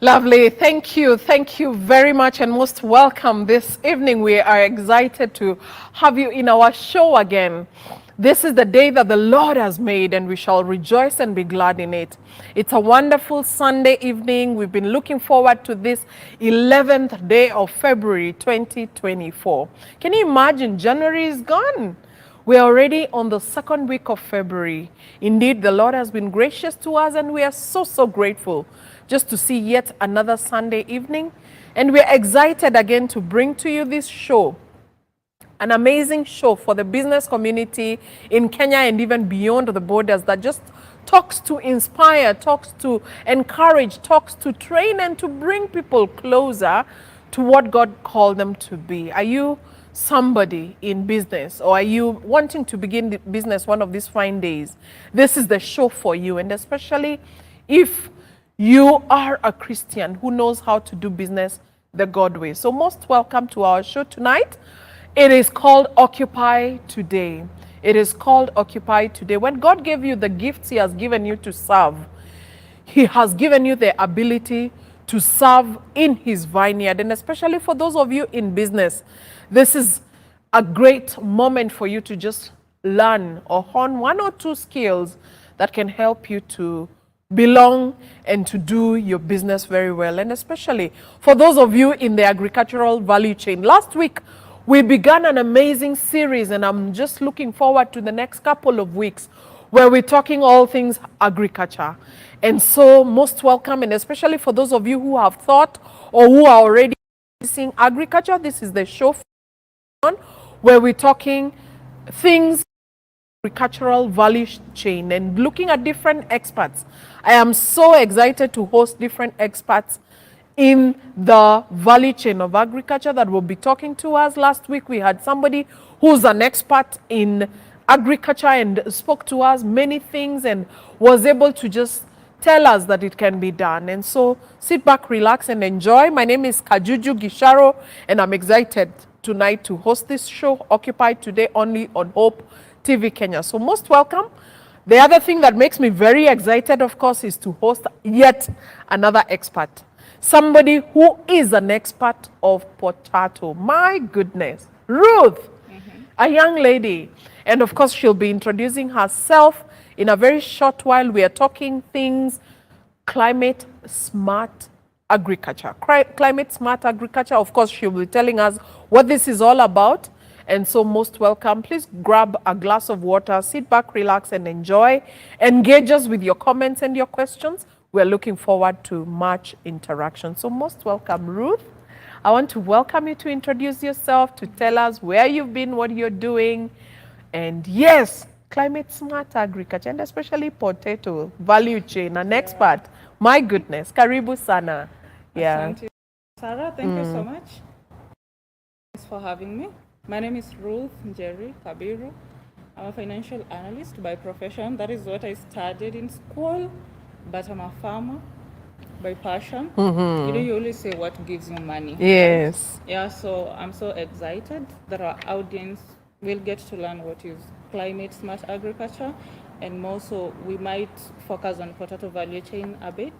Lovely. Thank you. Thank you very much and most welcome this evening. We are excited to have you in our show again. This is the day that the Lord has made and we shall rejoice and be glad in it. It's a wonderful Sunday evening. We've been looking forward to this 11th day of February 2024. Can you imagine? January is gone. We're already on the second week of February. Indeed, the Lord has been gracious to us and we are so grateful just to see yet another Sunday evening. And we're excited again to bring to you this show, an amazing show for the business community in Kenya and even beyond the borders that just talks to inspire, talks to encourage, talks to train and to bring people closer to what God called them to be. Are you somebody in business, or are you wanting to begin the business one of these fine days? This is the show for you, and especially if you are a Christian who knows how to do business the God way. So most welcome to our show tonight. It is called Occupy Today. It is called Occupy Today. When God gave you the gifts He has given you to serve, He has given you the ability to serve in His vineyard. And especially for those of you in business, this is a great moment for you to just learn or hone one or two skills that can help you to belong and to do your business very well. And especially for those of you in the agricultural value chain. Last week, we began an amazing series, and I'm just looking forward to the next couple of weeks where we're talking all things agriculture. And so most welcome, and especially for those of you who have thought or who are already practicing agriculture, this is the show where we're talking things agricultural value chain and looking at different experts. I am so excited to host different experts in the value chain of agriculture that will be talking to us. Last week we had somebody who's an expert in agriculture and spoke to us many things and was able to just tell us that it can be done. And so sit back, relax and enjoy. My name is Kajuju Gisharo and I'm excited tonight to host this show, Occupy Today, only on Hope TV Kenya. So most welcome. The other thing that makes me very excited, of course, is to host yet another expert. Somebody who is an expert of potato. My goodness. Ruth, a young lady. And of course, she'll be introducing herself in a very short while. We are talking things climate smart agriculture. Climate smart agriculture. Of course, she'll be telling us what this is all about. And so most welcome. Please grab a glass of water, sit back, relax, and enjoy. Engage us with your comments and your questions. We're looking forward to much interaction. So most welcome, Ruth. I want to welcome you to introduce yourself, to tell us where you've been, what you're doing. And yes, climate smart agriculture, and especially potato value chain, an expert. My goodness, karibu sana. Yeah. Asante, Sarah, thank you so much. Thanks for having me. My name is Ruth Njeri Kabiru. I'm a financial analyst by profession. That is what I studied in school, but I'm a farmer by passion. You know, you always say what gives you money. Yes. Right? Yeah, so I'm so excited that our audience will get to learn what is climate smart agriculture, and more so we might focus on potato value chain a bit.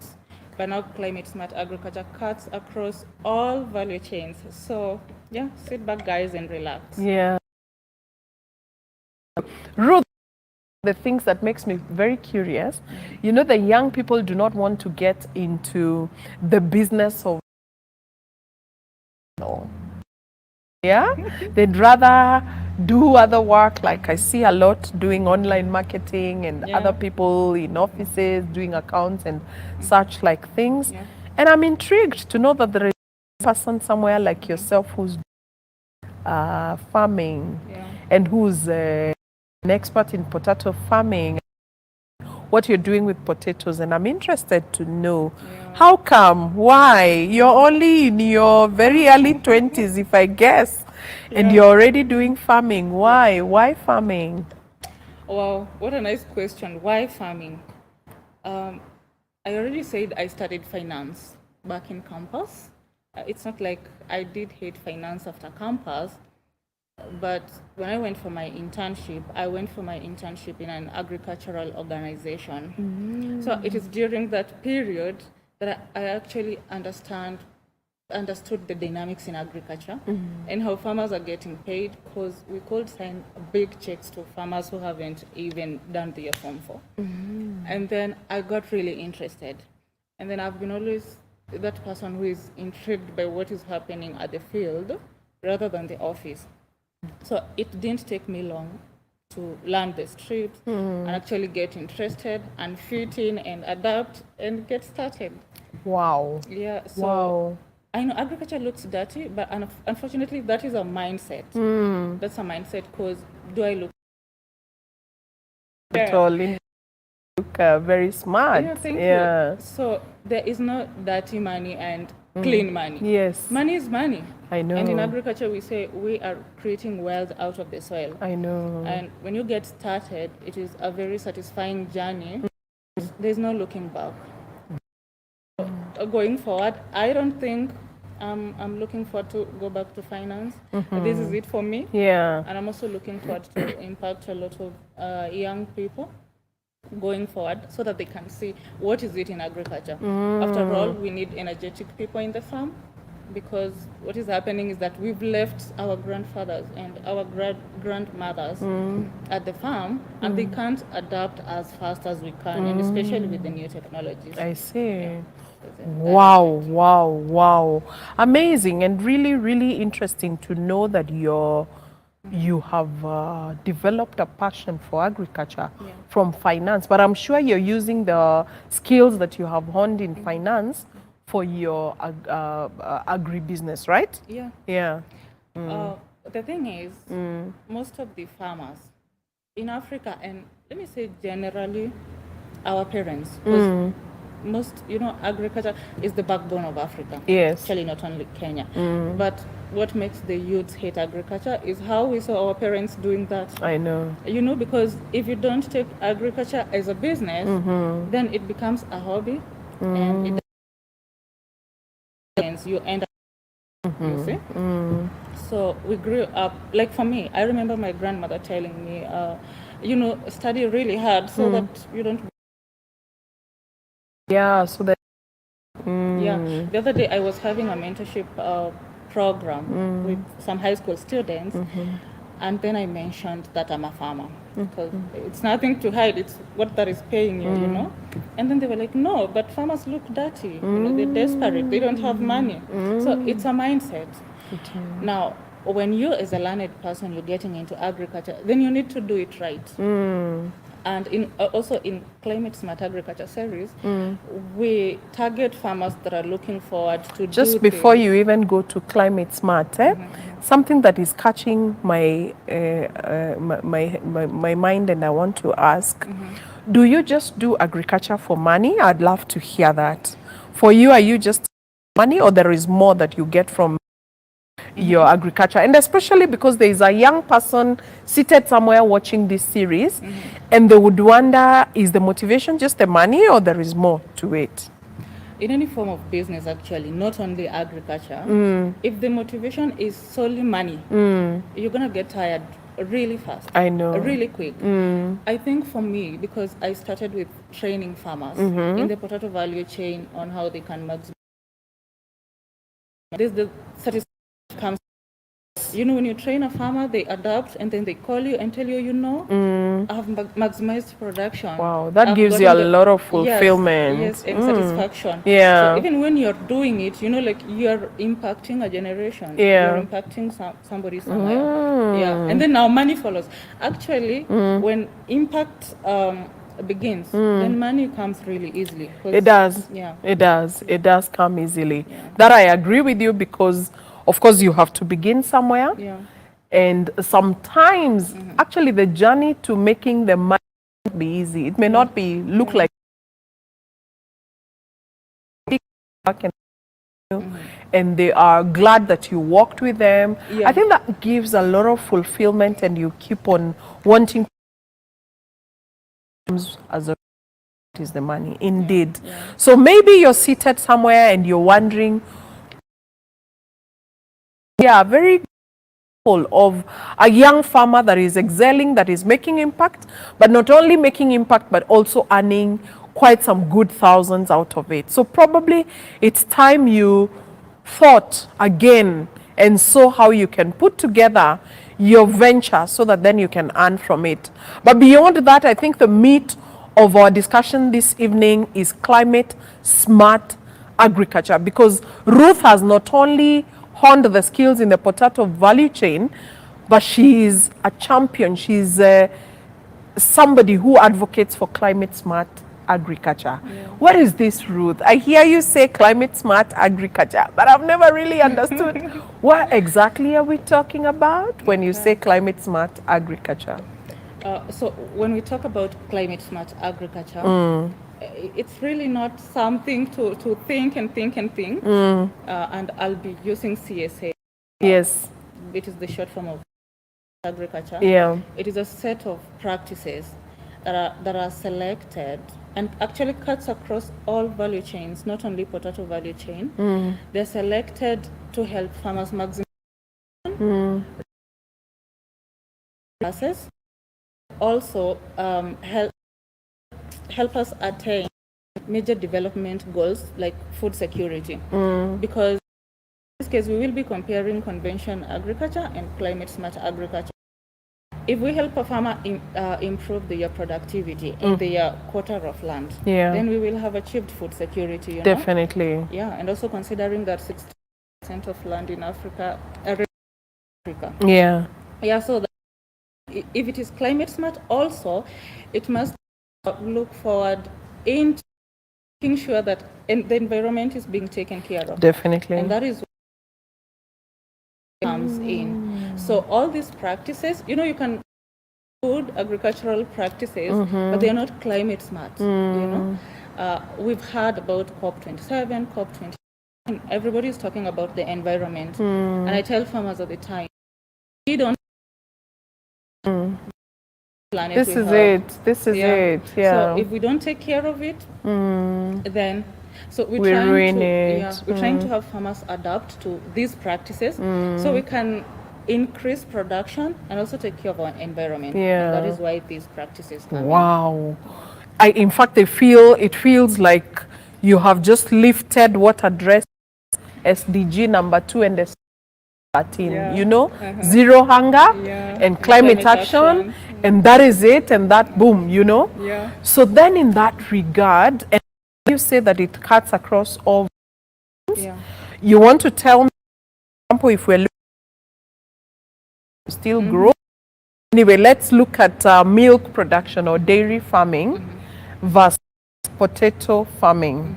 But now climate smart agriculture cuts across all value chains. So yeah, sit back guys and relax. Yeah. Ruth, the things that makes me very curious, you know, the young people do not want to get into the business of, yeah, they'd rather do other work. Like I see a lot doing online marketing and other people in offices doing accounts and such like things. And I'm intrigued to know that there is a person somewhere like yourself who's farming and who's an expert in potato farming, what you're doing with potatoes. And I'm interested to know how come, why you're only in your very early 20s, if I guess, and you're already doing farming. Why farming? Wow, what a nice question. Why farming? I already said I studied finance back in campus. It's not like I did hate finance after campus, but when I went for my internship, I went for my internship in an agricultural organization. So it is during that period that I actually understood the dynamics in agriculture and how farmers are getting paid, because we could sign big checks to farmers who haven't even done their Form 4. And then I got really interested. And then I've been always that person who is intrigued by what is happening at the field rather than the office. So it didn't take me long to learn the strips and actually get interested and fit in and adapt and get started. Wow. Yeah, so Wow. I know agriculture looks dirty, but unfortunately that is a mindset. That's a mindset, because do I look... Totally. Look very smart. Yeah, thank you. So there is no dirty money and clean money. Yes. Money is money. I know. And in agriculture, we say we are creating wealth out of the soil. I know. And when you get started, it is a very satisfying journey. There's no looking back. Going forward, I don't think I'm looking forward to go back to finance. This is it for me. Yeah. And I'm also looking forward to impact a lot of young people going forward, so that they can see what is it in agriculture. After all, we need energetic people in the farm, because what is happening is that we've left our grandfathers and our grandmothers at the farm, and they can't adapt as fast as we can, and especially with the new technologies. I see. Yeah. Wow, wow, wow. Amazing, and really, really interesting to know that you have developed a passion for agriculture from finance, but I'm sure you're using the skills that you have honed in finance for your agribusiness, right? Yeah. Yeah. The thing is, most of the farmers in Africa, and let me say generally, our parents, because most, agriculture is the backbone of Africa. Yes. Actually, not only Kenya. But what makes the youth hate agriculture is how we saw our parents doing that. I know. Because if you don't take agriculture as a business, then it becomes a hobby, and you end up, you see? So we grew up, like for me, I remember my grandmother telling me, study really hard so that you don't... Yeah, so that... Yeah, the other day I was having a mentorship program with some high school students, and then I mentioned that I'm a farmer, because it's nothing to hide, it's what that is paying you, And then they were like, no, but farmers look dirty, they're desperate, they don't have money. So it's a mindset. Now, when you as a learned person, you're getting into agriculture, then you need to do it right. And also in Climate Smart Agriculture series, we target farmers that are looking forward to just before you even go to Climate Smart, something that is catching my my mind, and I want to ask, do you just do agriculture for money? I'd love to hear that. For you, are you just money, or there is more that you get from your agriculture? And especially because there is a young person seated somewhere watching this series, and they would wonder, is the motivation just the money, or there is more to it? In any form of business, actually, not only agriculture, if the motivation is solely money, you're gonna get tired really fast. I know. Really quick. I think for me, because I started with training farmers in the potato value chain on how they can maximize. This the satisfaction comes. When you train a farmer, they adapt, and then they call you and tell you, I have maximized production. Wow, that gives you a lot of fulfillment. Yes, and satisfaction. Yeah. So even when you're doing it, like you're impacting a generation. Yeah. You're impacting somebody somewhere. Yeah. And then now money follows. Actually, when impact begins, then money comes really easily. It does. Yeah. It does. It does come easily. Yeah. That I agree with you, because of course you have to begin somewhere. Yeah. And sometimes actually the journey to making the money won't be easy. It may not be look like and they are glad that you walked with them. Yeah. I think that gives a lot of fulfillment, and you keep on wanting as a is the money indeed. Yeah. So maybe you're seated somewhere and you're wondering, very full of a young farmer that is excelling, that is making impact, but not only making impact, but also earning quite some good thousands out of it. So probably it's time you thought again and saw how you can put together your venture so that then you can earn from it. But beyond that, I think the meat of our discussion this evening is climate smart agriculture, because Ruth has not only honed the skills in the potato value chain, but she is a champion. She's somebody who advocates for climate smart agriculture. Yeah. What is this, Ruth? I hear you say climate smart agriculture, but I've never really understood. What exactly are we talking about when you say climate smart agriculture? So when we talk about climate smart agriculture, it's really not something to think and think and think. And I'll be using CSA. Yes. It is the short form of agriculture. Yeah. It is a set of practices that are selected and actually cuts across all value chains, not only potato value chain. They're selected to help farmers maximize process. Also help us attain major development goals like food security. Because in this case, we will be comparing conventional agriculture and climate smart agriculture. If we help a farmer improve their productivity in their quarter of land, then we will have achieved food security. You Definitely. know? Yeah, and also considering that 60% of land in Africa are Africa. Yeah. Yeah, so that if it is climate smart, also it must look forward in making sure that the environment is being taken care of. Definitely. And that is what comes in. So all these practices, you know, you can good agricultural practices, but they are not climate smart. You know, we've heard about COP27, COP20. Everybody is talking about the environment, and I tell farmers at the time, we don't. Planet this is it. This is it. Yeah. So if we don't take care of it, then we're trying we're trying to have farmers adapt to these practices so we can increase production and also take care of our environment. Yeah. That is why these practices come Wow. In fact, it feels like you have just lifted what addressed SDG number 2 and SDG 13, you know, zero hunger and climate action, and that is it, and that boom, you know. Yeah. So then in that regard, and you say that it cuts across all things, you want to tell me, for example, if we're looking to still grow. Anyway, let's look at milk production or dairy farming versus potato farming.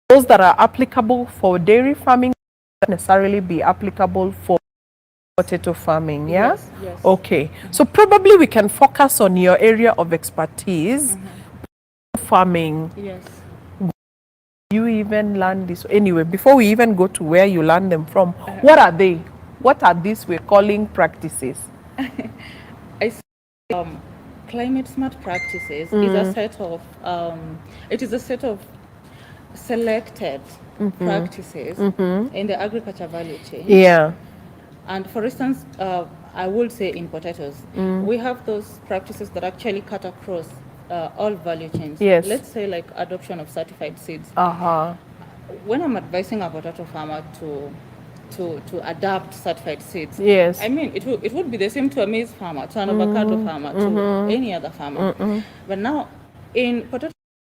Those that are applicable for dairy farming not necessarily be applicable for potato farming, yeah? Yes, yes. Okay, so probably we can focus on your area of expertise, farming. Yes. You even learn this, anyway, before we even go to where you learn them from, what are they? What are these we're calling practices? I see, climate smart practices is a set of it is a set of selected practices in the agriculture value chain. Yeah. And for instance, I would say in potatoes, we have those practices that actually cut across all value chains. Yes. Let's say like adoption of certified seeds. When I'm advising a potato farmer to adapt certified seeds, Yes. I mean it would be the same to a maize farmer, to an avocado farmer, to any other farmer. But now in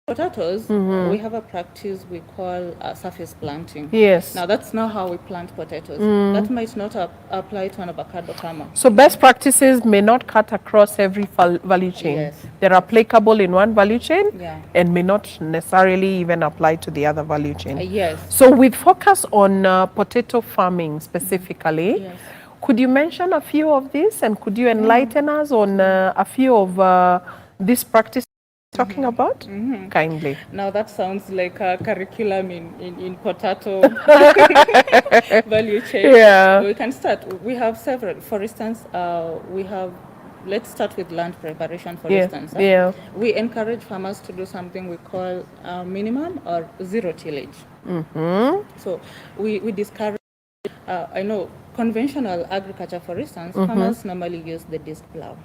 potatoes, we have a practice we call surface planting. Yes. Now that's not how we plant potatoes. That might not apply to an avocado farmer. So best practices may not cut across every value chain. Yes. They're applicable in one value chain Yeah. and may not necessarily even apply to the other value chain. Yes. So with focus on potato farming specifically, Yes. could you mention a few of these and could you enlighten us on a few of these practices talking about? Kindly. Now that sounds like a curriculum in potato value chain. Yeah. We can start. We have several. For instance, let's start with land preparation, for instance. Yeah. We encourage farmers to do something we call minimum or zero tillage. So we discourage, I know conventional agriculture, for instance, farmers normally use the disc plow.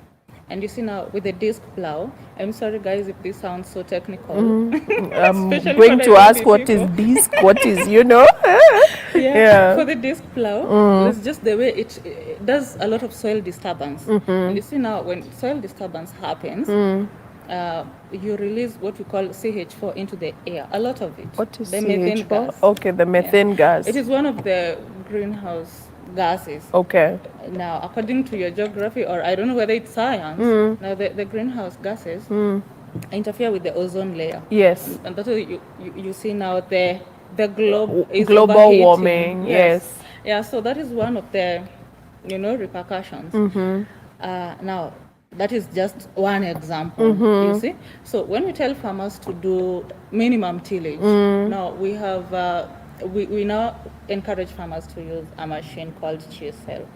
And you see now with the disc plow, I'm sorry guys if this sounds so technical, I'm especially for going the to ask baby what is people. disc, what is, you know? Yeah, Yeah. for the disc plow, it's just the way it does a lot of soil disturbance. And you see now when soil disturbance happens, you release what we call CH4 into the air, a lot of it. What is The methane CH4? gas. Okay, the Yeah. methane gas. It is one of the greenhouse gases. Okay. Now, according to your geography, or I don't know whether it's science, now the greenhouse gases interfere with the ozone layer. Yes. And that's why you see now the globe is Global overheating. warming, yes. Yeah, so that is one of the, repercussions. Now, that is just one example, you see. So when we tell farmers to do minimum tillage, now we have, we now encourage farmers to use a machine called chisel.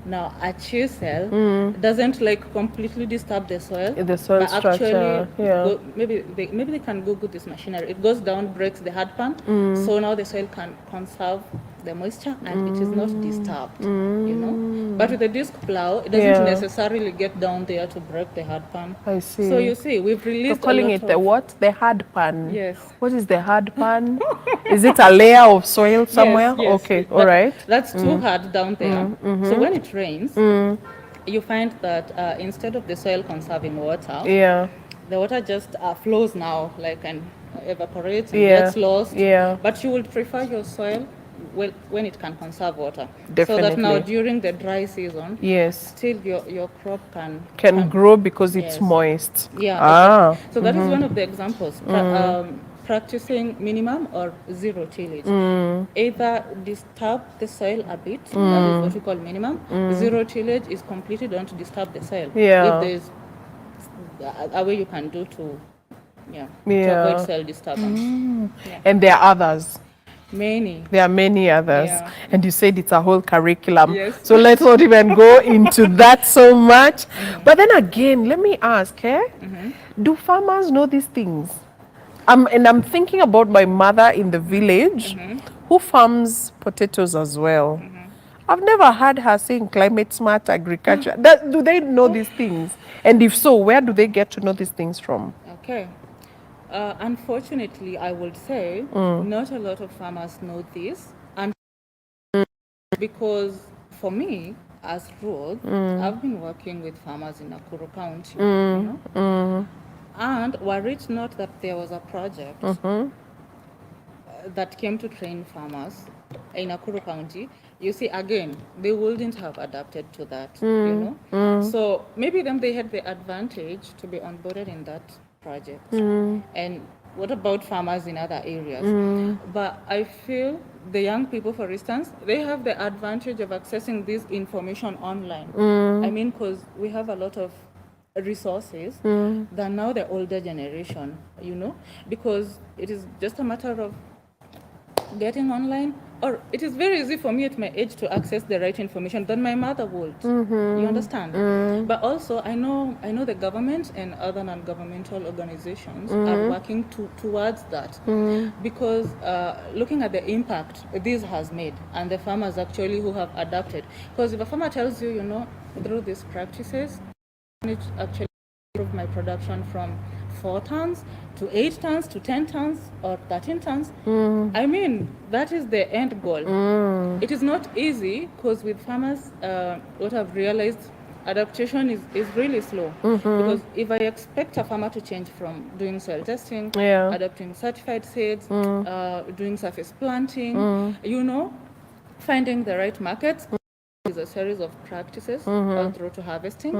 Now, a chisel doesn't like completely disturb the soil. The soil but structure, actually, yeah. maybe they can Google this machinery. It goes down, breaks the hard pan, so now the soil can conserve the moisture and it is not disturbed, But with the disc plow, it doesn't necessarily get down there to break the hard pan. I see. So you see, we've You're released calling a lot it of... the what? The hard pan? Yes. What is the hard pan? Is it a layer of soil somewhere? Yes, Okay, but all right. That's too hard down there. So when it rains, you find that instead of the soil conserving water, Yeah. the water just flows now, like, and evaporates and Yeah. gets lost. Yeah. But you would prefer your soil when it can conserve water. So that now Definitely. during the dry season, Yes. still your crop can Grow because it's Yes. moist. Yeah. Ah. Exactly. So that is one of the examples. Practicing minimum or zero tillage. Either disturb the soil a bit, that is what we call minimum. Zero tillage is completely don't disturb the soil. Yeah. If there's a way you can do to Yeah. avoid soil disturbance. Yeah. And there are others. Many. There are many others. Yeah. And you said it's a whole curriculum. Yes. So let's not even go into that so much. But then again, let me ask, do farmers know these things? And I'm thinking about my mother in the village who farms potatoes as well. I've never heard her saying climate smart agriculture. Do they know these things? And if so, where do they get to know these things from? Okay. Unfortunately, I would say not a lot of farmers know this. And because for me, as rural, I've been working with farmers in Nakuru County, and were it not that there was a project that came to train farmers in Nakuru County, you see, again, they wouldn't have adapted to that, So maybe then they had the advantage to be onboarded in that project. And what about farmers in other areas? But I feel the young people, for instance, they have the advantage of accessing this information online. I mean, because we have a lot of resources than now the older generation, because it is just a matter of getting online, or it is very easy for me at my age to access the right information than my mother would. You understand? But also I know the government and other non-governmental organizations are working towards that, because looking at the impact this has made and the farmers actually who have adapted. Because if a farmer tells you, through these practices, it actually improve my production from 4 tons to 8 tons to 10 tons or 13 tons. I mean, that is the end goal. It is not easy because with farmers, what I've realized, adaptation is really slow. Because if I expect a farmer to change from doing soil testing, adopting certified seeds, doing surface planting, finding the right markets, is a series of practices all through to harvesting.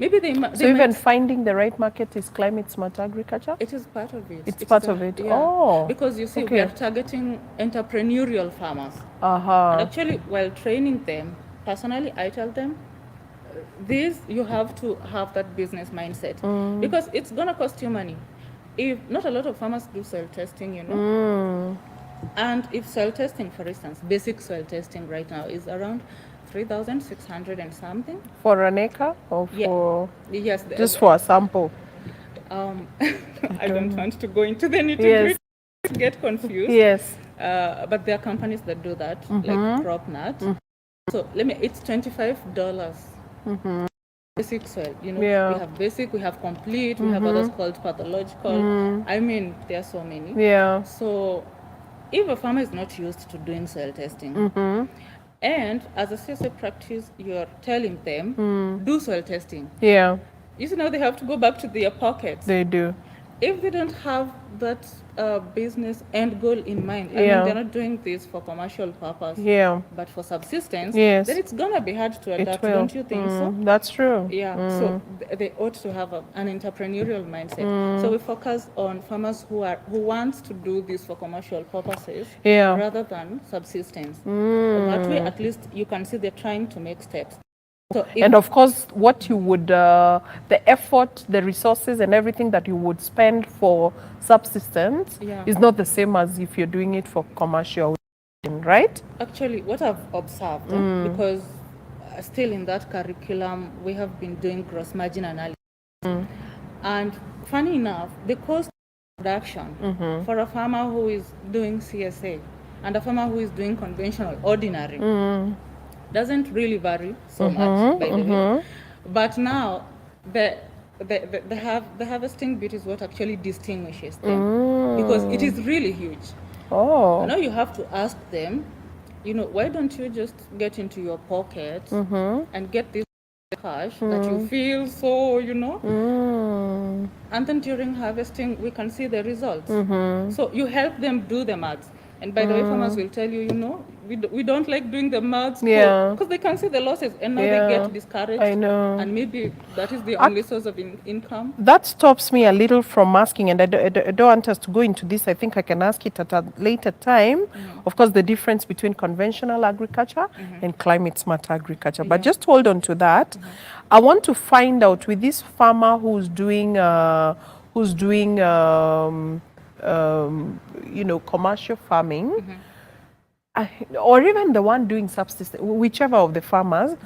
Maybe they So even finding the right market is climate smart agriculture? It is part of it. It's part of it. Yeah. Oh. Because you see, we are targeting entrepreneurial farmers. And actually, while training them, personally, I tell them, you have to have that business mindset, because it's going to cost you money. If not a lot of farmers do soil testing, and if soil testing, for instance, basic soil testing right now is around 3,600 and something. For an acre or for... Yes. Just for a sample? I don't want to go into the nitty-gritty. Get confused. Yes. But there are companies that do that, like CropNut. So it's $25 basic soil. You know, Yeah. we have basic, we have complete, we have others called pathological. I mean, there are so many. Yeah. So if a farmer is not used to doing soil testing, and as a CSA practice, you're telling them, do soil testing. Yeah. You see, now they have to go back to their pockets. They do. If they don't have that business end goal in mind, I Yeah. mean, they're not doing this for commercial purpose, Yeah. but for subsistence, Yes. then it's gonna be hard to It adapt, will. don't you think so? That's true. Yeah, so they ought to have an entrepreneurial mindset. So we focus on farmers who want to do this for commercial purposes, Yeah. rather than subsistence. That way, at least you can see they're trying to make steps. So And of course, what you would, the effort, the resources, and everything that you would spend for subsistence Yeah. is not the same as if you're doing it for commercial, right? actually, what I've observed, because still in that curriculum, we have been doing gross margin analysis. And funny enough, the cost of production for a farmer who is doing CSA and a farmer who is doing conventional, ordinary, doesn't really vary so much, by the way. But now, the harvesting bit is what actually distinguishes them, because it is really huge. Oh. Now you have to ask them, you know, why don't you just get into your pocket and get this cash that you feel so, you know, and then during harvesting we can see the results. So you help them do the maths. And by the way, farmers will tell you, you know, we don't like doing the maths, Yeah. because they can see the losses, and now Yeah. they get discouraged. I know. And maybe that is the only source of income. That stops me a little from asking, and I don't want us to go into this. I think I can ask it at a later time. Of course, the difference between conventional agriculture and climate smart agriculture. But just hold on to that. I want to find out with this farmer who's doing, you know, commercial farming, or even the one doing subsistence, whichever of the farmers.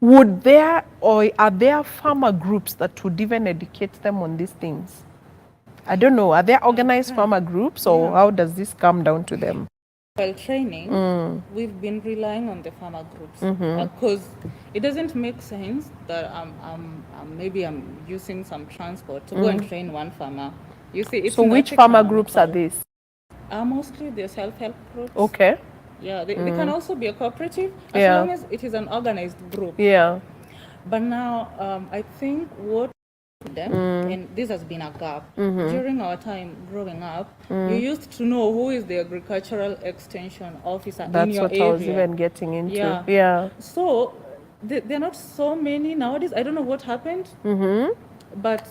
Would there, or are there farmer groups that would even educate them on these things? I don't know. Are there organized farmer groups, or how does this come down to them? While training, we've been relying on the farmer groups, because it doesn't make sense that maybe I'm using some transport to go and train one farmer. You see, it's So not which farmer groups are economical. these? Mostly the self-help groups. Okay. Yeah, they can also be a cooperative, as Yeah. long as it is an organized group. Yeah. But now, I think what them, and this has been a gap. During our time growing up, you used to know who is the agricultural extension officer in That's your what area. I was even getting into. Yeah. Yeah. So there are not so many nowadays. I don't know what happened, but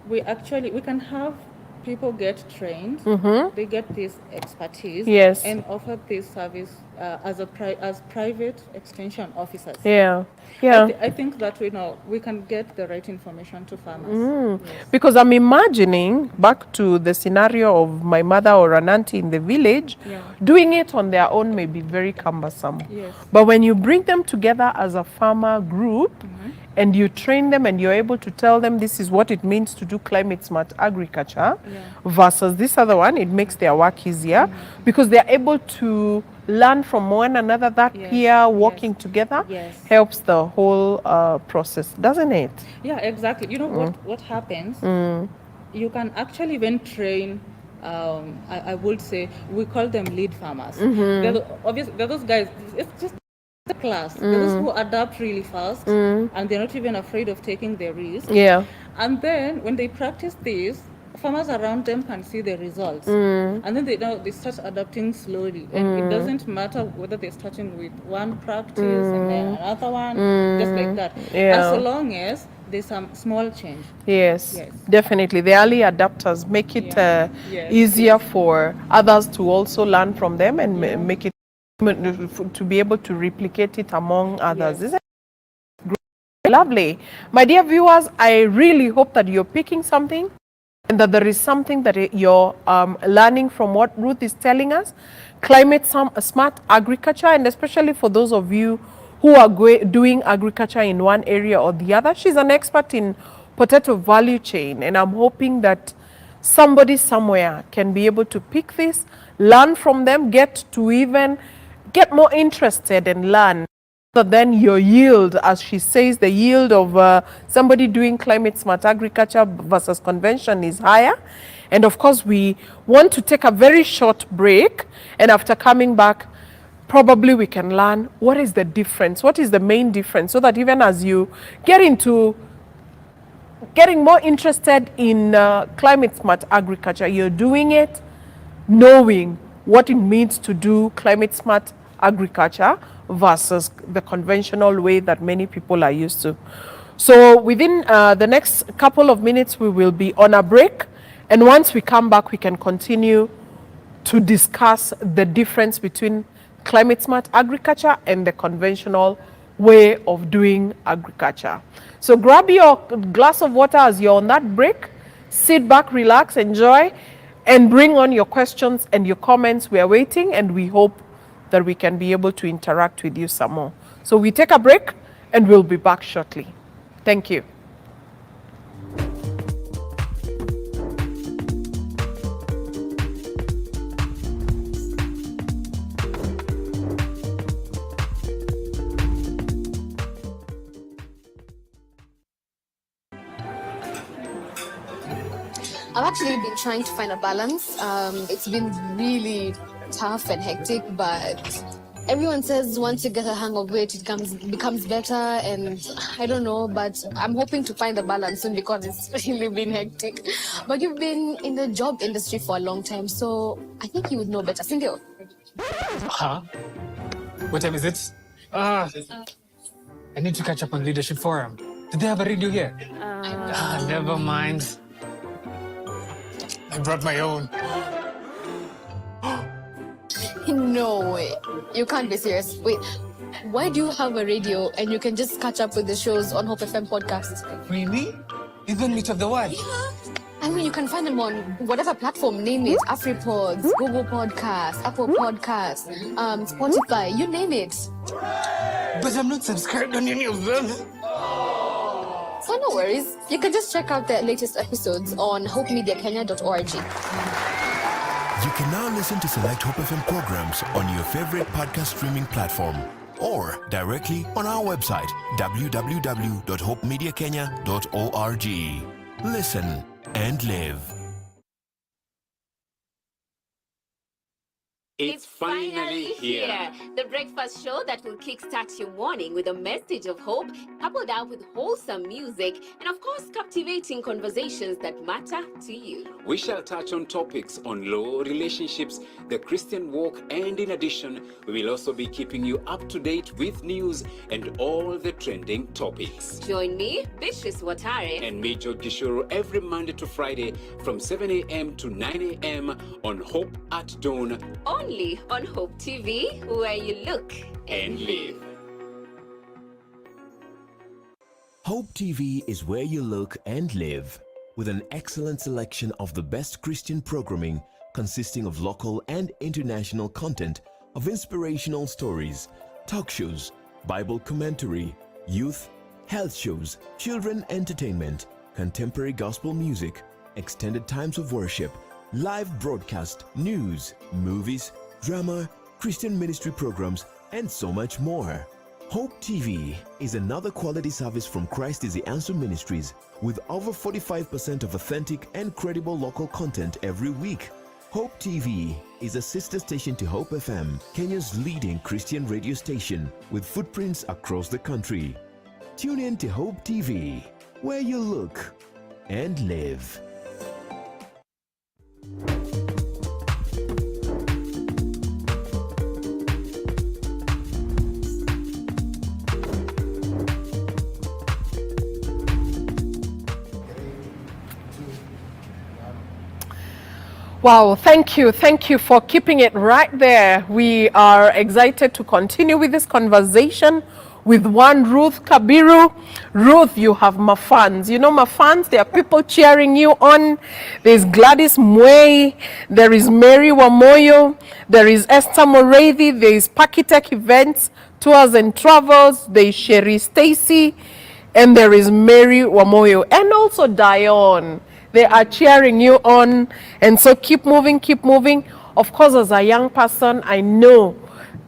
we can have people get trained. They get this expertise, Yes. and offer this service as private extension officers. Yeah. Yeah. I think that we can get the right information to farmers. Yes. Because I'm imagining back to the scenario of my mother or an auntie in the village, Yeah. doing it on their own may be very cumbersome. Yes. But when you bring them together as a farmer group, and you train them and you're able to tell them this is what it means to do climate smart agriculture versus this other one, it makes their work easier because they're able to learn from one another. That Yes, peer working yes, together yes. helps the whole process, doesn't it? Yeah, exactly. You know what happens? You can actually even train. I would say we call them lead farmers. They're those guys. It's just the class. They're those who adapt really fast, and they're not even afraid of taking the risk. Yeah. And then when they practice this, farmers around them can see the results, and then they start adapting slowly. And it doesn't matter whether they're starting with one practice and then another one, just like that. Yeah. As long as there's some small change. Yes, Yes. definitely. The early adapters make it Yeah. Yes, easier for others to also learn from them and make it to be able to replicate it among others. Yes. Isn't it great? Lovely. My dear viewers, I really hope that you're picking something and that there is something that you're learning from what Ruth is telling us. Climate smart agriculture, and especially for those of you who are doing agriculture in one area or the other. She's an expert in potato value chain, and I'm hoping that somebody somewhere can be able to pick this, learn from them, get more interested and learn than your yield, as she says, the yield of somebody doing climate smart agriculture versus convention is higher. And of course, we want to take a very short break. And after coming back, probably we can learn what is the difference, what is the main difference, so that even as you get into getting more interested in climate smart agriculture, you're doing it knowing what it means to do climate smart agriculture versus the conventional way that many people are used to. So within the next couple of minutes, we will be on a break. And once we come back, we can continue to discuss the difference between climate smart agriculture and the conventional way of doing agriculture. So grab your glass of water as you're on that break, sit back, relax, enjoy, and bring on your questions and your comments. We are waiting, and we hope that we can be able to interact with you some more. So we take a break, and we'll be back shortly. Thank you. I've actually been trying to find a balance. It's been really tough and hectic, but everyone says once you get a hang of it, it becomes better, and I don't know, but I'm hoping to find the balance soon because it's really been hectic. But you've been in the job industry for a long time, so I think you would know better. Sindio? Huh? What time is it? I need to catch up on Leadership Forum. Did they have a radio here? Never mind. I brought my own. No way. You can't be serious. Wait, why do you have a radio and you can just catch up with the shows on Hope FM podcast? Really? Even Meet of the One? Yeah. I mean, you can find them on whatever platform, name it. AfriPods, Google Podcasts, Apple Podcasts, Spotify, you name it. But I'm not subscribed on any of them. So no worries. You can just check out the latest episodes on hopemediakenya.org. You can now listen to select Hope FM programs on your favorite podcast streaming platform or directly on our website, www.hopemediakenya.org. Listen and live. It's finally here. The breakfast show that will kickstart your morning with a message of hope, coupled up with wholesome music, and of course, captivating conversations that matter to you. We shall touch on topics on law, relationships, the Christian walk, and in addition, we will also be keeping you up to date with news and all the trending topics. Join me, Beatrice Watare, and me, George Gishuru, every Monday to Friday from 7 a.m. to 9 a.m. on Hope at Dawn. Only on Hope TV, where you look and live. Hope TV is where you look and live, with an excellent selection of the best Christian programming consisting of local and international content, of inspirational stories, talk shows, Bible commentary, youth, health shows, children entertainment, contemporary gospel music, extended times of worship, live broadcast, news, movies, drama, Christian ministry programs, and so much more. Hope TV is another quality service from Christ is the Answer Ministries, with over 45% of authentic and credible local content every week. Hope TV is a sister station to Hope FM, Kenya's leading Christian radio station, with footprints across the country. Tune in to Hope TV, where you look and live. Wow, thank you. Thank you for keeping it right there. We are excited to continue with this conversation with one Ruth Kabiru. Ruth, you have Mafans. You know Mafans, there are people cheering you on. There's Gladys Mwei, there is Mary Wamoyo, there is Esther Morethi, there is Pakitek Events, Tours and Travels, there is Sherry Stacy, and there is Mary Wamoyo, and also Dion. They are cheering you on, and so keep moving, keep moving. Of course, as a young person, I know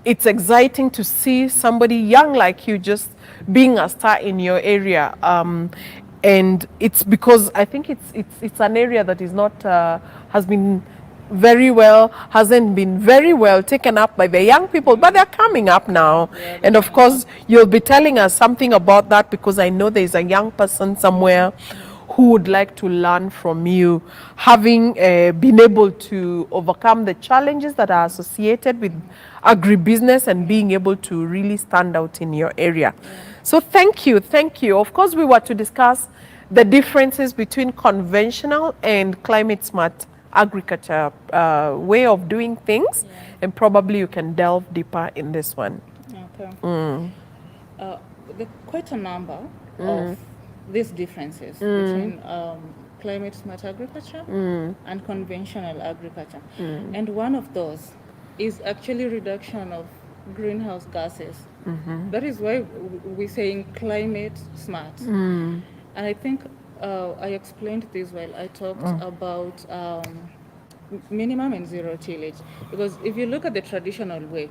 it's exciting to see somebody young like you just being a star in your area. And it's because I think it's an area that is not hasn't been very well taken up by the young people, but they're coming up now. And of course, you'll be telling us something about that, because I know there's a young person somewhere who would like to learn from you, having been able to overcome the challenges that are associated with agribusiness and being able to really stand out in your area. So thank you, thank you. Of course, we were to discuss the differences between conventional and climate smart agriculture way of doing things, and probably you can delve deeper in this one. Okay. There are quite a number of these differences between climate smart agriculture and conventional agriculture. And one of those is actually reduction of greenhouse gases. That is why we're saying climate smart. And I think I explained this while I talked about minimum and zero tillage. Because if you look at the traditional way,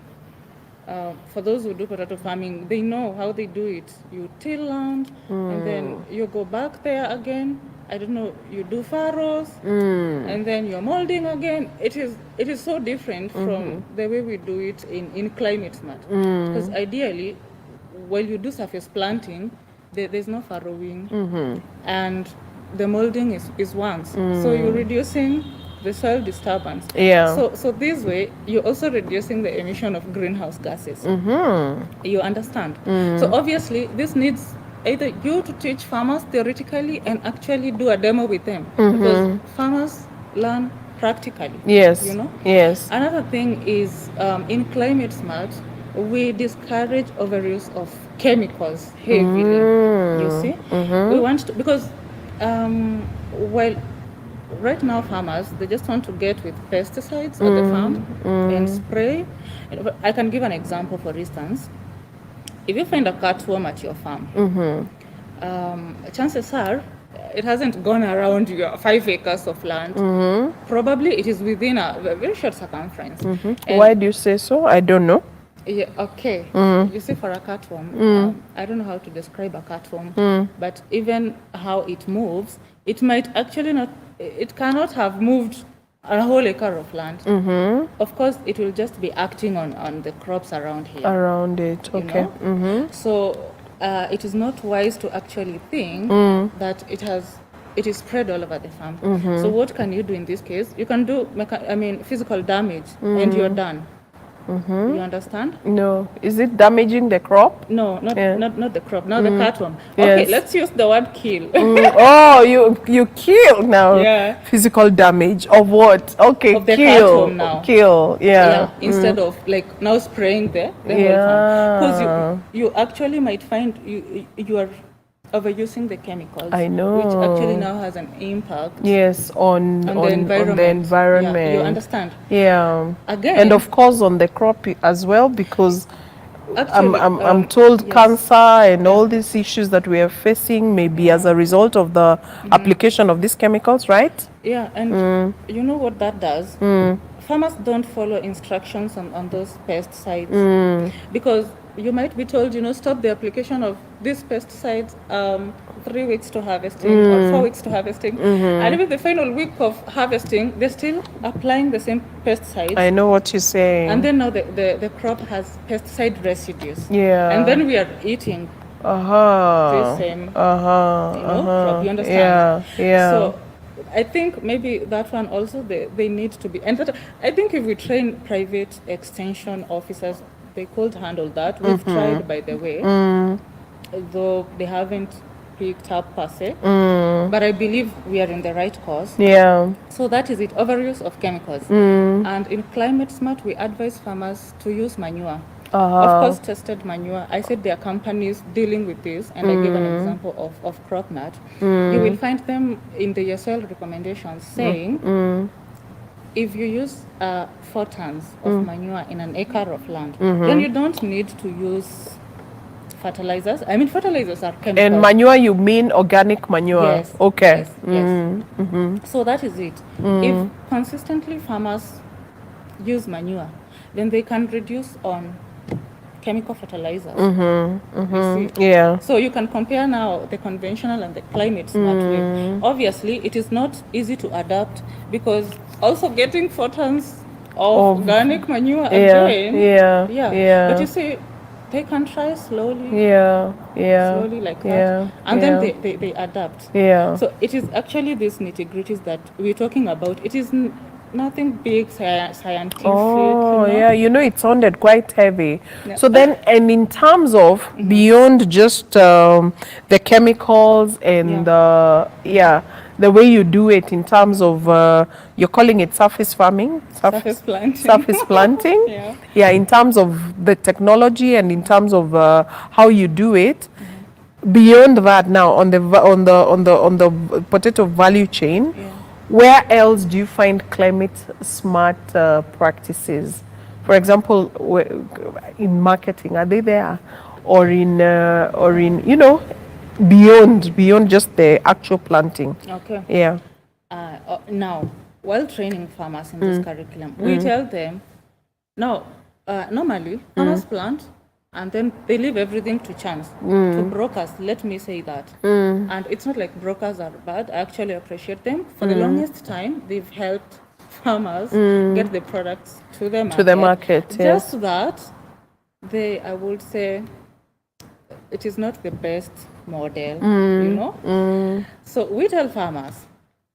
for those who do potato farming, they know how they do it. You till land, and then you go back there again. I don't know, you do furrows, and then you're molding again. It is so different from the way we do it in climate smart. Because ideally, while you do surface planting, there's no furrowing, and the molding is once. So you're reducing the soil disturbance. So this way, you're also reducing the emission of greenhouse gases. You understand? So obviously, this needs either you to teach farmers theoretically and actually do a demo with them, because farmers learn practically. Yes. You know? Yes. Another thing is in climate smart, we discourage overuse of chemicals heavily. You see? We want to, because while right now farmers, they just want to get with pesticides at the farm and spray. I can give an example, for instance. If you find a cutworm at your farm, chances are it hasn't gone around your 5 acres of land. Probably it is within a very short circumference. Why do you say so? I don't know. Yeah, okay. You see, for a cutworm, I don't know how to describe a cutworm, but even how it moves, it might actually not, it cannot have moved a whole acre of land. Of course, it will just be acting on the crops around here. Around it, okay. So it is not wise to actually think that it is spread all over the farm. So what can you do in this case? You can do, physical damage, and you're done. You understand? No. Is it damaging the crop? No, not the crop. Now the cutworm. Okay, Yes. let's use the word kill. Oh, you kill now. Yeah. Physical damage of what? Okay, Of the kill. cutworm now. Kill. Yeah. Instead of like now spraying the whole farm. Because you actually might find you are overusing the chemicals. I know. Which actually now has an impact. Yes, on the environment. Yeah, you understand? Yeah. Again. And of course on the crop as well, because Actually, I'm told yes. cancer and all these issues that we are facing may be as a result of the application of these chemicals, right? Yeah, and you know what that does? Farmers don't follow instructions on those pesticides, because you might be told, stop the application of these pesticides 3 weeks to harvesting or 4 weeks to harvesting, and even the final week of harvesting, they're still applying the same pesticides. I know what you're saying. And then now the crop has pesticide residues. Yeah. And then we are eating the same crop. You understand? Yeah. So I think maybe that one also they need to be, and that, I think if we train private extension officers, they could handle that. We've tried, by the way, though they haven't picked up per se, but I believe we are in the right course. Yeah. So that is it, overuse of chemicals. And in climate smart, we advise farmers to use manure. Of course, tested manure. I said there are companies dealing with this, and I give an example of CropNut. You will find them in the soil recommendations saying, if you use 4 tons of manure in an acre of land, then you don't need to use fertilizers. I mean, fertilizers are chemicals. And manure, you mean organic manure? Yes. Okay. Yes. So that is it. If consistently farmers use manure, then they can reduce on chemical fertilizers. You see? Yeah. So you can compare now the conventional and the climate smart way. Obviously, it is not easy to adapt because also getting 4 tons of organic manure again. But you see, they can try slowly. Slowly like that. And then they adapt. So it is actually these nitty-gritties that we're talking about. It is nothing big scientific. Oh, you know? yeah, it sounded quite heavy. Yeah. So then, and in terms of beyond just the chemicals and the way you do it in terms of, you're calling it surface farming? Surface planting. Surface planting? Yeah, in terms of the technology and in terms of how you do it. Beyond that now, on the potato value chain, where else do you find climate smart practices? For example, in marketing, are they there, or in beyond just the actual planting? Okay. Yeah. Now, while training farmers in this curriculum, we tell them, no, normally farmers plant and then they leave everything to chance, to brokers, let me say that. And it's not like brokers are bad, I actually appreciate them. For the longest time, they've helped farmers get the products to the market. To the market, Just that, I would say, it is not the best model, So we tell farmers,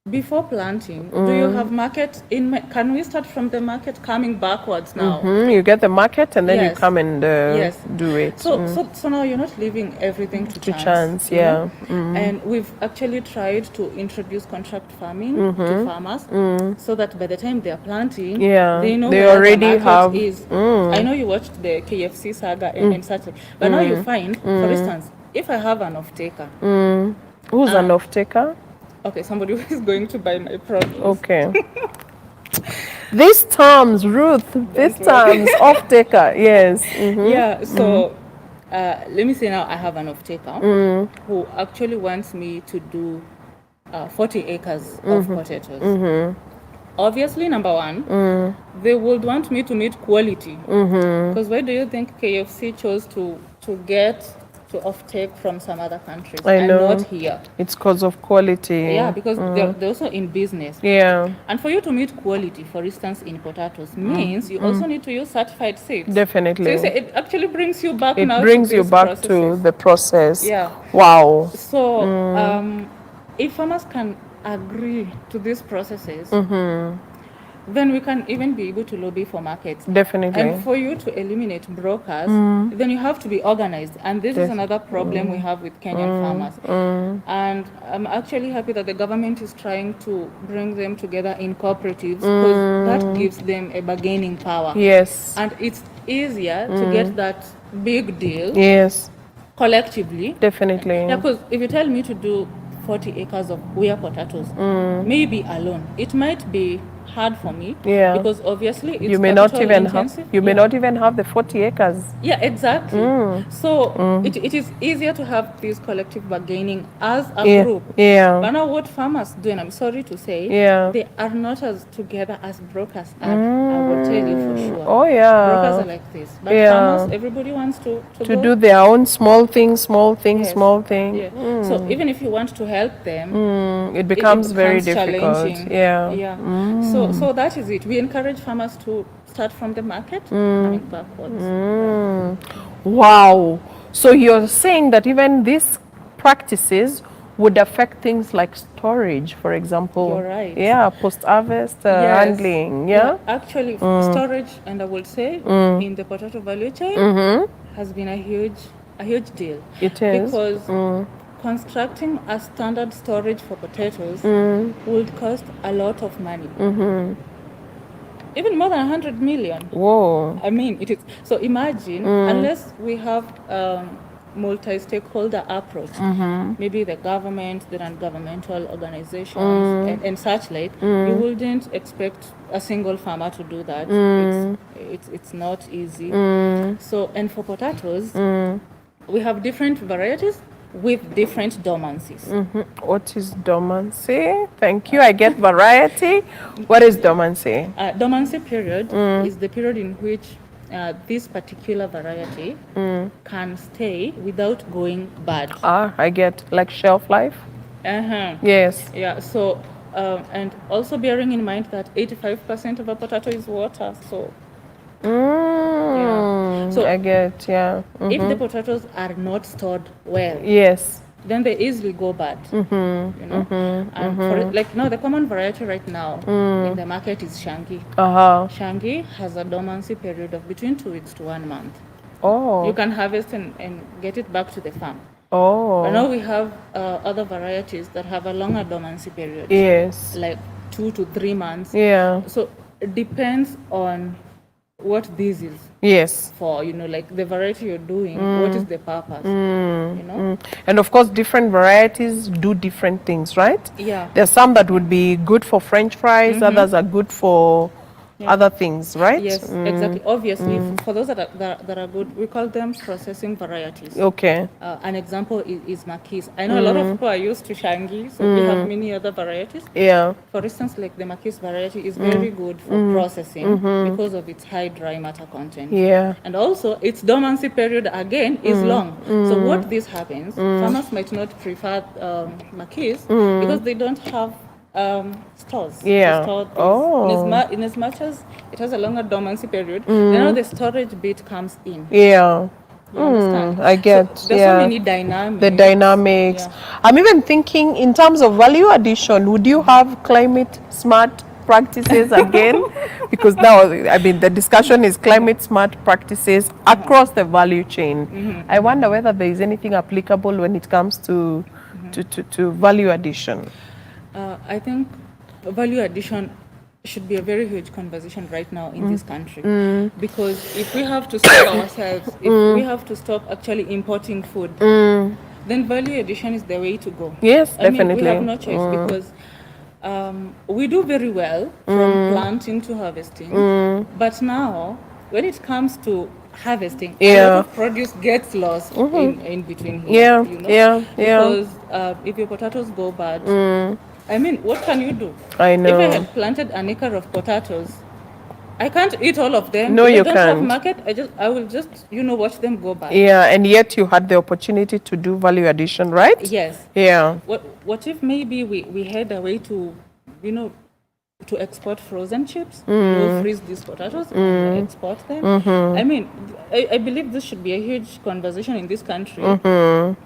before planting, do you have market can we start from the market coming backwards now? You get the market and then you come and do it. So now you're not leaving everything to chance. Yeah. And we've actually tried to introduce contract farming to farmers so that by the time they're planting, they know they where already the market have. is. I know you watched the KFC saga and such, but now you find, for instance, if I have an off-taker. Who's an off-taker? Okay, somebody who is going to buy my product. Okay. These terms, Ruth, off-taker, yes. Yeah, so let me say now I have an off-taker who actually wants me to do 40 acres of potatoes. Obviously, number one, they would want me to meet quality. Because why do you think KFC chose to get to offtake from some other countries and not here? It's because of quality. Yeah, because they're also in business. Yeah. And for you to meet quality, for instance, in potatoes, means you also need to use certified seeds. Definitely. So you say it actually brings you back now. It brings you back processes. to the process. Yeah. Wow. So if farmers can agree to these processes, then we can even be able to lobby for markets. Definitely. And for you to eliminate brokers, then you have to be organized. And this is another problem we have with Kenyan farmers. And I'm actually happy that the government is trying to bring them together in cooperatives because that gives them a bargaining power. Yes. And it's easier to get that big deal collectively. Definitely. Yeah, because if you tell me to do 40 acres of Uya potatoes, maybe alone, it might be hard for me because obviously it's you may not even intensive. have may not even have the 40 acres. Yeah, exactly. So it is easier to have this collective bargaining as a group. But now what farmers do, and I'm sorry to say, they are not as together as brokers are. I will tell you for sure. Oh yeah. Brokers are like this. But farmers, everybody wants to do their own small thing. So even if you want to help them, it becomes very difficult. Yeah. So that is it. We encourage farmers to start from the market, coming backwards. Wow. So you're saying that even these practices would affect things like storage, for example. You're right. Yeah, post-harvest handling. Yeah. Actually, storage, and I would say, in the potato value chain, has been a huge deal. It is. Because constructing a standard storage for potatoes would cost a lot of money. Even more than 100 million. Whoa. I mean, it is. So imagine, unless we have multi-stakeholder approach, maybe the government, the non-governmental organizations, and such like, you wouldn't expect a single farmer to do that. It's not easy. So, and for potatoes, we have different varieties with different dormancies. What is dormancy? Thank you. I get variety. What is dormancy? Dormancy period is the period in which this particular variety can stay without going bad. I get, like shelf life. Yes. Yeah, so, and also bearing in mind that 85% of a potato is water, so. So I get, yeah. if the potatoes are not stored well, Yes. then they easily go bad. You know, and for it, like now the common variety right now in the market is Shangi. Shangi has a dormancy period of between 2 weeks to 1 month. You can harvest and get it back to the farm. But now we have other varieties that have a longer dormancy period. Yes. Like 2 to 3 months. Yeah. So it depends on what this is. Yes. For, you know, like the variety you're doing, what is the purpose? You know? And of course, different varieties do different things, right? Yeah. There's some that would be good for French fries, others are good for other things, right? Yes, exactly. Obviously, for those that are good, we call them processing varieties. Okay. An example is Makis. I know a lot of people are used to Shangi, so we have many other varieties. Yeah. For instance, like the Makis variety is very good for processing because of its high dry matter content. Yeah. And also, its dormancy period again is long. So what this happens, farmers might not prefer Makis because they don't have stores. Yeah. To store these. In as much as it has a longer dormancy period, then the storage bit comes in. Yeah. You understand? I get. So there's so many dynamics. The dynamics. Yeah. I'm even thinking in terms of value addition, would you have climate smart practices again? Because now, I mean, the discussion is climate smart practices across the value chain. I wonder whether there is anything applicable when it comes to value addition. I think value addition should be a very huge conversation right now in this country, because if we have to stop ourselves, if we have to stop actually importing food, then value addition is the way to go. Yes, I mean, definitely. we have no choice because we do very well from planting to harvesting, but now when it comes to harvesting, a lot of produce gets lost in between here. You know? Because if your potatoes go bad, I mean, what can you do? I know. If I had planted an acre of potatoes, I can't eat all of them. No, if you I don't can't. have market, I will just, you know, watch them go bad. Yeah, and yet you had the opportunity to do value addition, right? Yes. Yeah. What if maybe we had a way to, you know, to export frozen chips? We'll freeze these potatoes and export them. I mean, I believe this should be a huge conversation in this country.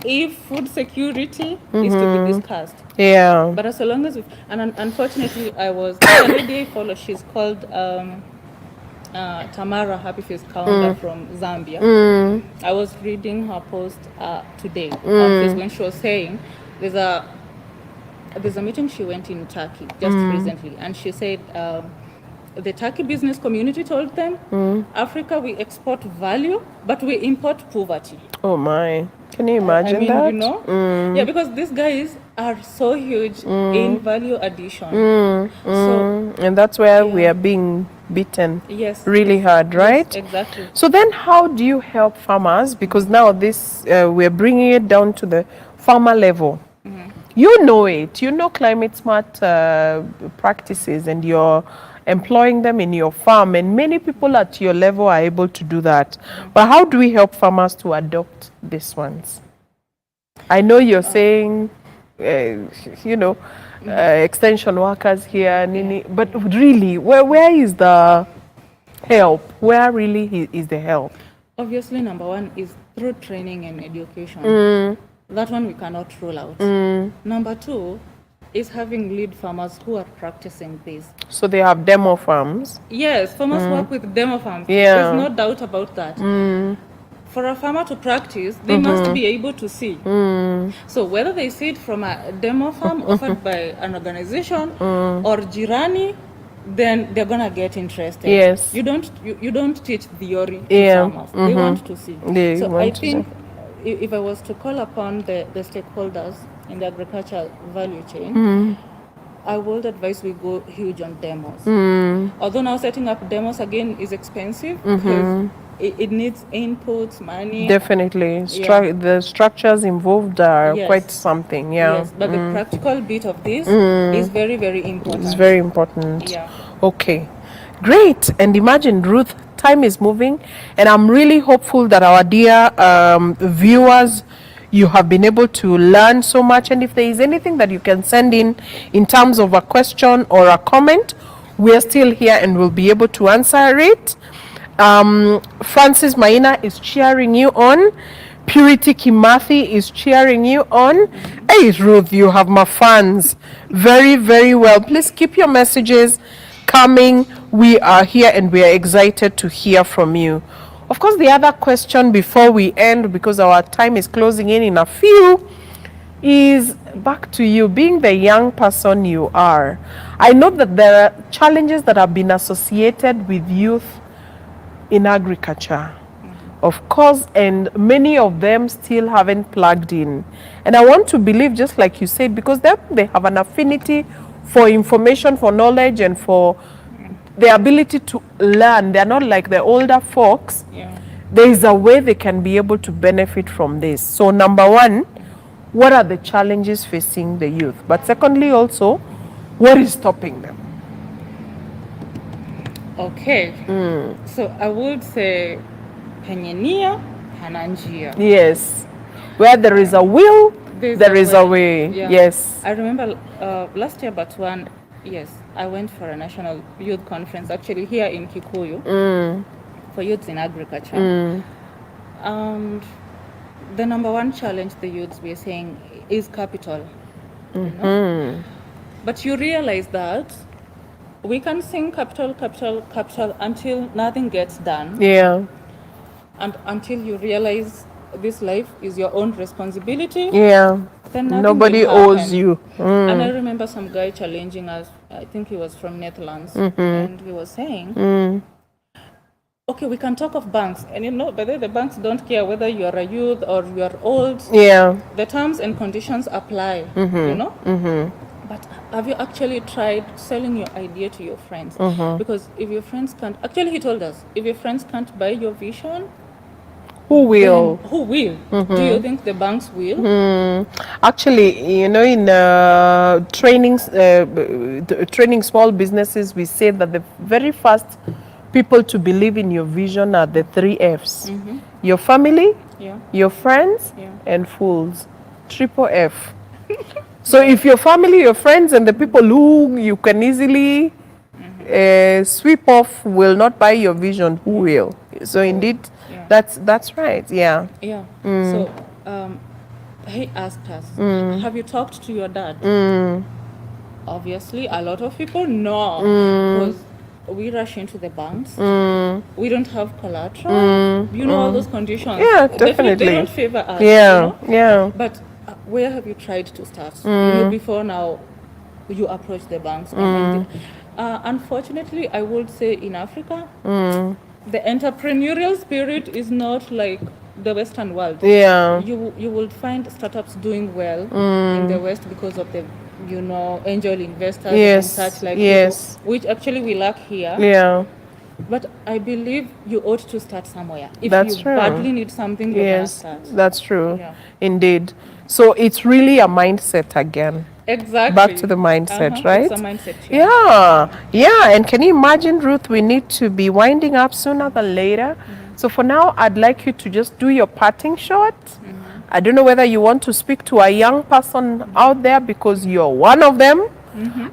If food security is to be discussed. Yeah. But as long as, and unfortunately, I was, the lady I follow, she's called Tamara Happyface Kaunda from Zambia. I was reading her post today on Facebook, when she was saying there's a meeting she went in Turkey just recently, and she said the Turkey business community told them, Africa, we export value, but we import poverty. Oh my. Can you imagine I mean, that? you know? Yeah, because these guys are so huge in value addition. So, and that's where we are being beaten really hard, right? Yes, exactly. So then how do you help farmers? Because now this, we're bringing it down to the farmer level. You know it. You know climate smart practices, and you're employing them in your farm, and many people at your level are able to do that. But how do we help farmers to adopt these ones? I know you're saying, you know, extension workers here, but really, where is the help? Where really is the help? Obviously, number one is through training and education. That one we cannot rule out. Number two is having lead farmers who are practicing this. So they have demo farms? Yes, farmers work with demo farms. Yeah. There's no doubt about that. For a farmer to practice, they must be able to see. So whether they see it from a demo farm offered by an organization or Jirani, then they're gonna get interested. Yes. You don't teach theory to Yeah. farmers. They want to see. They So want I to think if I was to call upon the stakeholders in the agricultural value chain, I would advise we go huge on demos. Although now setting up demos again is expensive because it needs inputs, money. Definitely. The structures involved are quite something, Yes, but the practical bit of this is very, very important. It's very important. Yeah. Okay. Great. And imagine Ruth time is moving, and I'm really hopeful that our dear viewers, you have been able to learn so much. And if there is anything that you can send in terms of a question or a comment, we are still here and we'll be able to answer it. Francis Maina is cheering you on. Purity Kimathi is cheering you on. Hey Ruth, you have my fans. Very, very well. Please keep your messages coming. We are here and we are excited to hear from you. Of course, the other question before we end, because our time is closing in a few, is back to you, being the young person you are. I know that there are challenges that have been associated with youth in agriculture, of course, and many of them still haven't plugged in. And I want to believe, just like you said, because they have an affinity for information, for knowledge, and for the ability to learn. They're not like the older folks. Yeah. There is a way they can be able to benefit from this. So number one, what are the challenges facing the youth? But secondly also, what is stopping them? Okay. So I would say penye nia hana njia. Yes. Where there is a will, there is a way. Yeah. Yes. I remember last year, but yes, I went for a national youth conference, actually here in Kikuyu, for youths in agriculture. And the number one challenge the youths were saying is capital. You know? But you realize that we can sing capital, capital, capital until nothing gets done. Yeah. And until you realize this life is your own responsibility. Yeah. Then nothing Nobody will owes happen. you. And I remember some guy challenging us, I think he was from Netherlands, and he was saying, okay, we can talk of banks, and you know, but the banks don't care whether you are a youth or you are old. Yeah. The terms and conditions apply, you know? But have you actually tried selling your idea to your friends? Because if your friends can't, actually he told us, if your friends can't buy your vision, Who will? who will? Do you think the banks will? Actually, you know, in training small businesses, we say that the very first people to believe in your vision are the 3 F's. Your family, Yeah. your friends, Yeah. and fools. Triple F. So if your family, your friends, and the people who you can easily sweep off will not buy your vision, who will? So indeed, Yeah. that's right. Yeah. Yeah. So he asked us, have you talked to your dad? Obviously, a lot of people know, because we rush into the banks. We don't have collateral. You know all those conditions. Yeah, Definitely definitely. they don't favor us. Yeah, You know? yeah. But where have you tried to start? You know, before now, you approach the banks. Unfortunately, I would say in Africa, the entrepreneurial spirit is not like the Western world. Yeah. You will find startups doing well in the West because of the, you know, angel investors Yes, and such like yes. people, which actually we lack here. Yeah. But I believe you ought to start somewhere. If That's you true. badly need something, you Yes, can start. that's true. Yeah. Indeed. So it's really a mindset again. Exactly. Back to the mindset, right? It's a mindset change. Yeah, yeah. And can you imagine, Ruth, we need to be winding up sooner than later. So for now, I'd like you to just do your parting shot. I don't know whether you want to speak to a young person out there because you're one of them.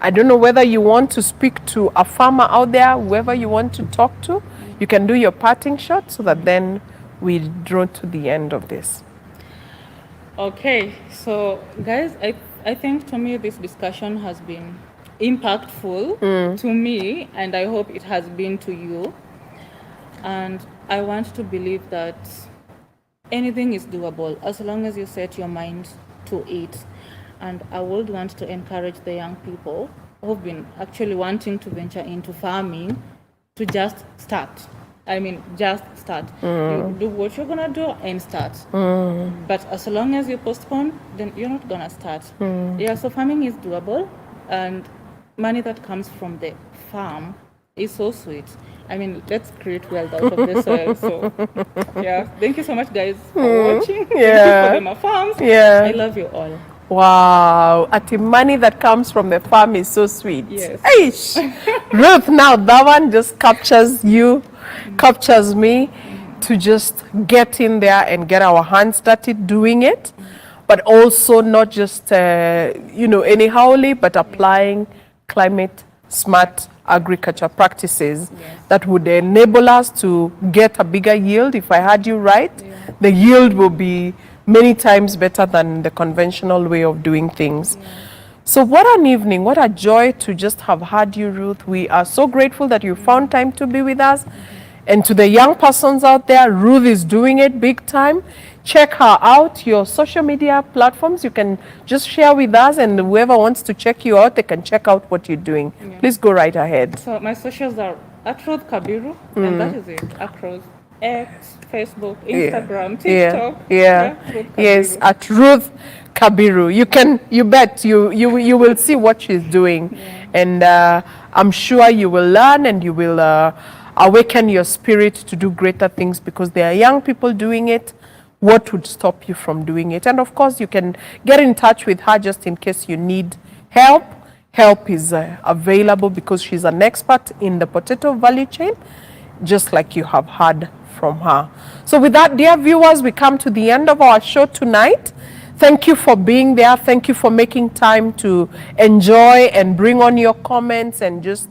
I don't know whether you want to speak to a farmer out there, whoever you want to talk to. You can do your parting shot so that then we draw to the end of this. Okay, so guys, I think to me this discussion has been impactful to me, and I hope it has been to you. And I want to believe that anything is doable as long as you set your mind to it. And I would want to encourage the young people who've been actually wanting to venture into farming to just start. I mean, just start. You do what you're gonna do and start. But as long as you postpone, then you're not gonna start. Yeah, so farming is doable, and money that comes from the farm is so sweet. I mean, let's create wealth out of the soil. So, yeah, thank you so much, guys, for watching. Thank you for the farms. Yeah. I love you all. Wow, the money that comes from the farm is so sweet. Yes. Eish. Ruth, now that one just captures you captures me to just get in there and get our hands started doing it, but also not just, anyhowly, but applying climate smart agriculture practices that would enable us to get a bigger yield. If I heard you right, the yield will be many times better than the conventional way of doing things. So what an evening, what a joy to just have had you, Ruth. We are so grateful that you found time to be with us. And to the young persons out there, Ruth is doing it big time. Check her out, your social media platforms. You can just share with us, and whoever wants to check you out, they can check out what you're doing. Please go right ahead. So my socials are @Ruth Kabiru, and that is it, across X, Facebook, Instagram, TikTok. Ruth Yes, Kabiru. at Ruth Kabiru. You will see what she's doing. And I'm sure you will learn, and you will awaken your spirit to do greater things, because there are young people doing it. What would stop you from doing it? And of course, you can get in touch with her just in case you need help. Help is available, because she's an expert in the potato value chain, just like you have heard from her. So with that, dear viewers, we come to the end of our show tonight. Thank you for being there. Thank you for making time to enjoy and bring on your comments and just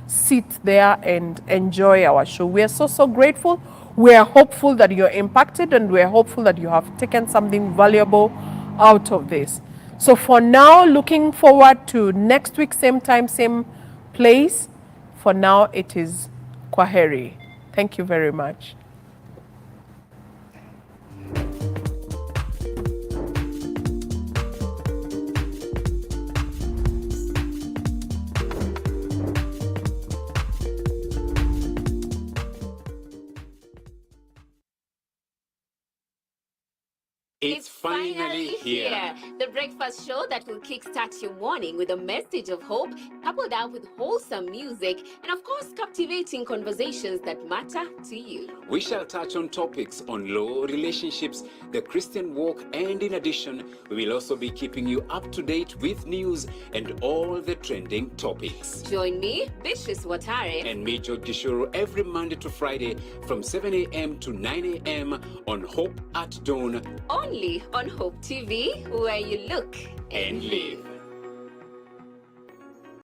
sit there and enjoy our show. We are so grateful. We are hopeful that you're impacted, and we are hopeful that you have taken something valuable out of this. So for now, looking forward to next week, same time, same place. For now, it is Kwaheri. Thank you very much. It's finally here. The breakfast show that will kickstart your morning with a message of hope, coupled up with wholesome music, and of course, captivating conversations that matter to you. We shall touch on topics on law, relationships, the Christian walk, and in addition, we will also be keeping you up to date with news and all the trending topics. Join me, Bishop Watare, And me, George Gishuru, every Monday to Friday from 7 a.m. to 9 a.m. on Hope at Dawn. only on Hope TV, where you look And live.